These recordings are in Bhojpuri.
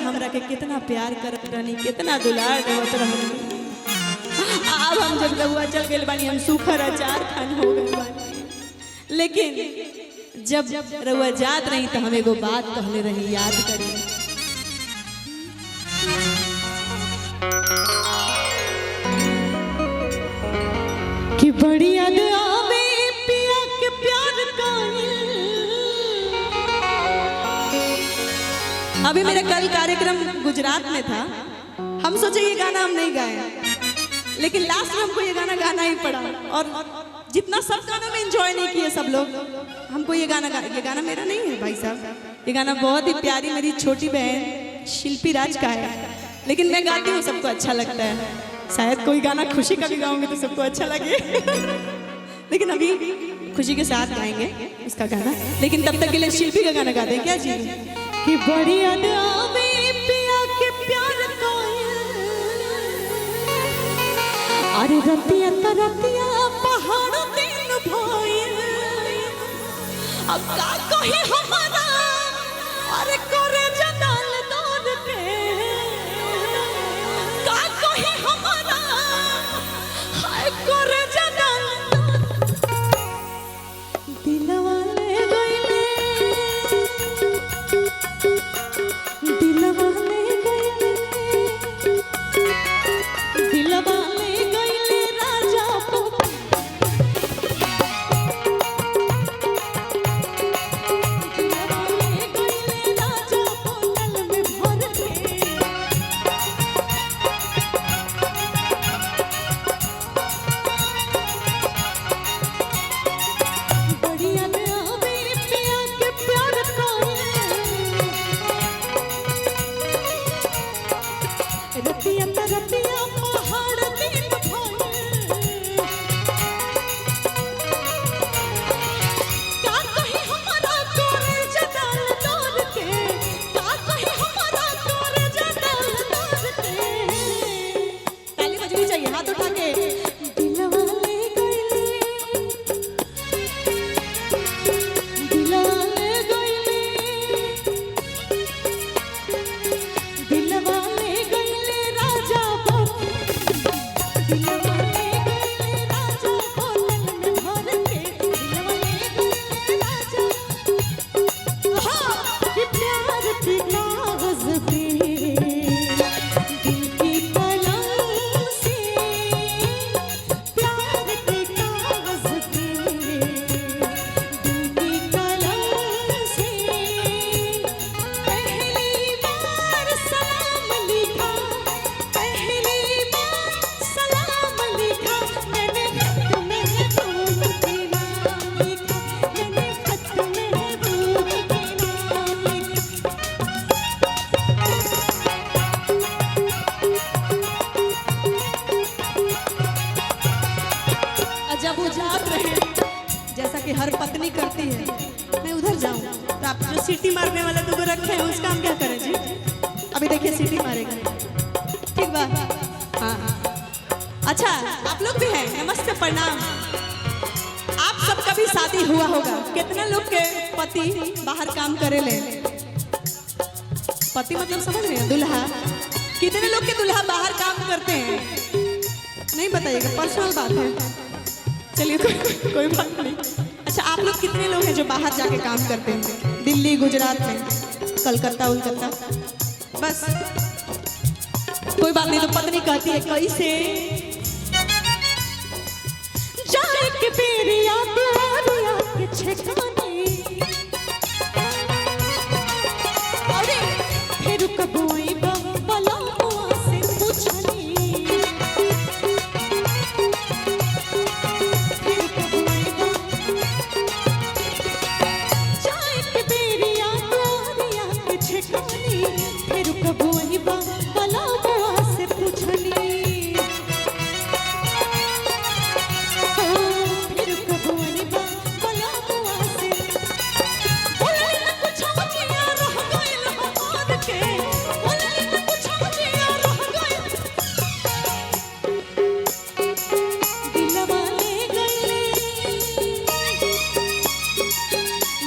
हमरा के कितना प्यार करत रहनी, कितना दुलार देवत रहनी। अब हम जब रउआ चल गइल बानी हम सुखर अचार खान हो गइल बानी। लेकिन जब रउआ जात रही तो हम एगो बात कहले रही, याद करी। कि बड़ी याद आवे पिया के प्यार काइल। अभी मेरा कल कार्यक्रम गुजरात में था, हम सोचे ये गाना हम नहीं गाए, लेकिन लास्ट में हमको ये गाना गाना ही पड़ा। और जितना सब गानों में एंजॉय नहीं किए सब लोग, हमको ये गाना मेरा नहीं है भाई साहब, ये गाना बहुत ही प्यारी मेरी छोटी बहन शिल्पी राज का है। लेकिन मैं गाती हूँ, सबको अच्छा लगता है। शायद कोई गाना खुशी का भी गाऊंगी तो सबको अच्छा लगे। लेकिन अभी खुशी के साथ गाएंगे उसका गाना, लेकिन तब तक के लिए शिल्पी का गाना गाते हैं क्या जी? कि बड़ी याद आवे पिया के प्यार अरे रतिया तरतिया पहाड़ दिन भइल। अब का कहे हमारा अरे करे जदल दूर के, का कहे हमारा हाय करे जदल दिलवा ले गइले, दिलवा ले गइले, दिलवा हर पत्नी करती है, मैं उधर जाऊं तो आप जो सीटी मारने वाला तो रखे हैं उसका हम क्या करें जी? अभी देखिए सीटी मारेगा, ठीक बा? हाँ अच्छा, आप लोग भी हैं, नमस्ते प्रणाम। आप सबका भी शादी हुआ होगा, कितने लोग के पति बाहर काम करे ले? पति मतलब समझ रहे हैं, दुल्हा। कितने लोग के दुल्हा बाहर काम करते हैं? नहीं बताइएगा, पर्सनल बात है, चलिए कोई बात नहीं। अच्छा, आप लोग कितने लोग हैं जो बाहर जाके काम करते हैं? दिल्ली, गुजरात में, कलकत्ता उलकत्ता, बस कोई बात नहीं। तो पत्नी कहती है कैसे जाए के बेरिया प्यारिया के छेकाने, अरे फिर कबोई बला से पूछनी, फिर कबोई बला से पूछनी, फिर कबोई बला से बोले न कुछ जिया रह गइल हमार के, बोले न कुछ जिया रह गइल, दिलवा ले गइले,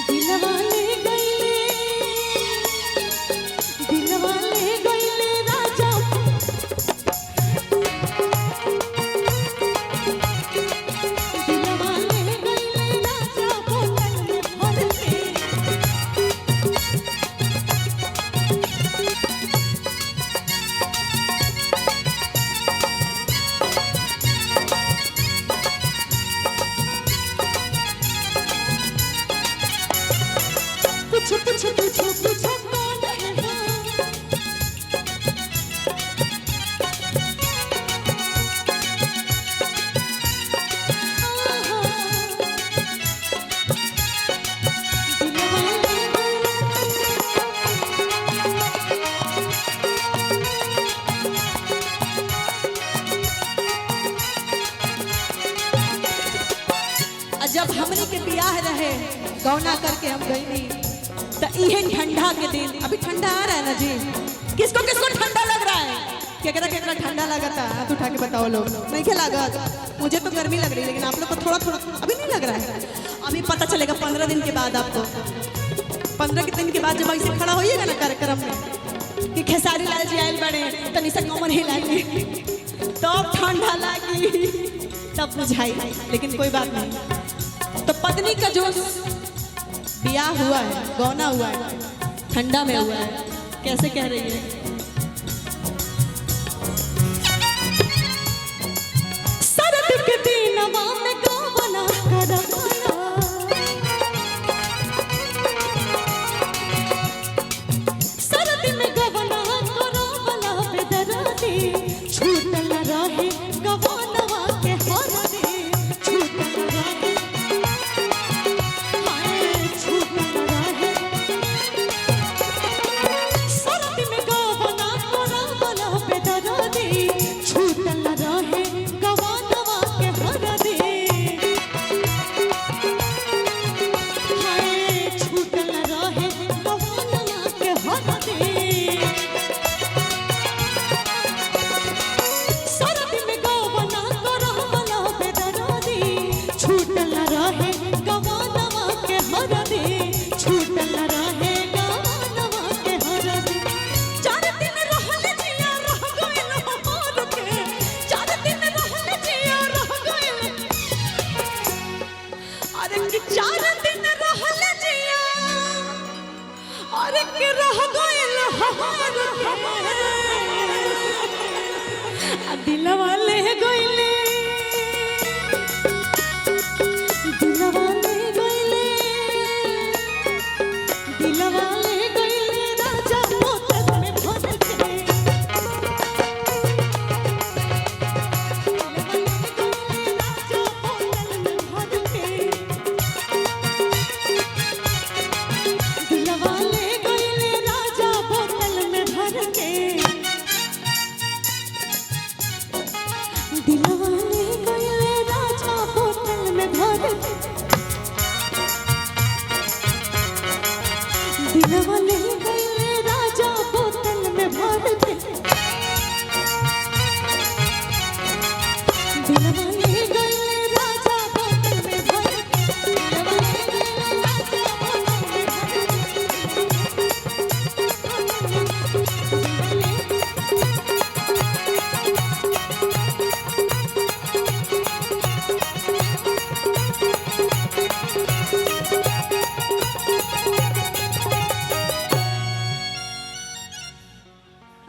दिलवा ले गइले, दिलवा ले हमने के बियाह रहे गौना करके हम गई नहीं तो इहन ठंडा के दिन अभी ठंडा आ रहा है ना जी। किसको किसको ठंडा लग रहा है? केकरा केकरा ठंडा लगा था हाथ उठा के बताओ लोग। नहीं क्या लागत? मुझे तो गर्मी लग रही है लेकिन आप लोग को थोड़ा थोड़ा अभी नहीं लग रहा है। अभी पता चलेगा 15 दिन के बाद आपको। 15 दिन के बाद जब ऐसे खड़ा होइएगा ना कार्यक्रम में कि खेसारी लाल जी आयल बड़े तनी से कमर हिलाएंगे तब ठंडा लगी तब बुझाई। लेकिन कोई बात नहीं। तो पत्नी का जो ब्याह हुआ है गौना हुआ है ठंडा में हुआ है कैसे कह रही है? सरद के दिनवा में गौना करवाना सरद में गौना करवाना बेदराती छूटल रहे गौनवा के हरदी छूटल रहे हाय छूटल रहे सरद में गौना करवाना बेदराती छूटल रहे गौनवा के हरदी हाय छूटल रहे गौनवा के हरदी सरद में गौना करवाना बेदराती छूटल रहे गौनवा के हरदी छूटल रहे गौनवा के हरदी। 4 दिन रहल जिया रह गइल मोर के 4 दिन रहल जिया रह गइल अरे कि 4 दिन रहल जिया अरे के रह गइल हमार के आ दिलवा ले गइले दिलवा ले गइले दिलवा ले गइले राजा बोतल में भर के दिलवा ले गइले राजा बोतल में भर के दिलवा ले गइले राजा बोतल में भर के दिलवा ले गइले राजा बोतल में भर के दिलवा ले गइले राजा बोतल में भर के दिलवा ले गइले राजा बोतल में भर के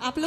आप लोग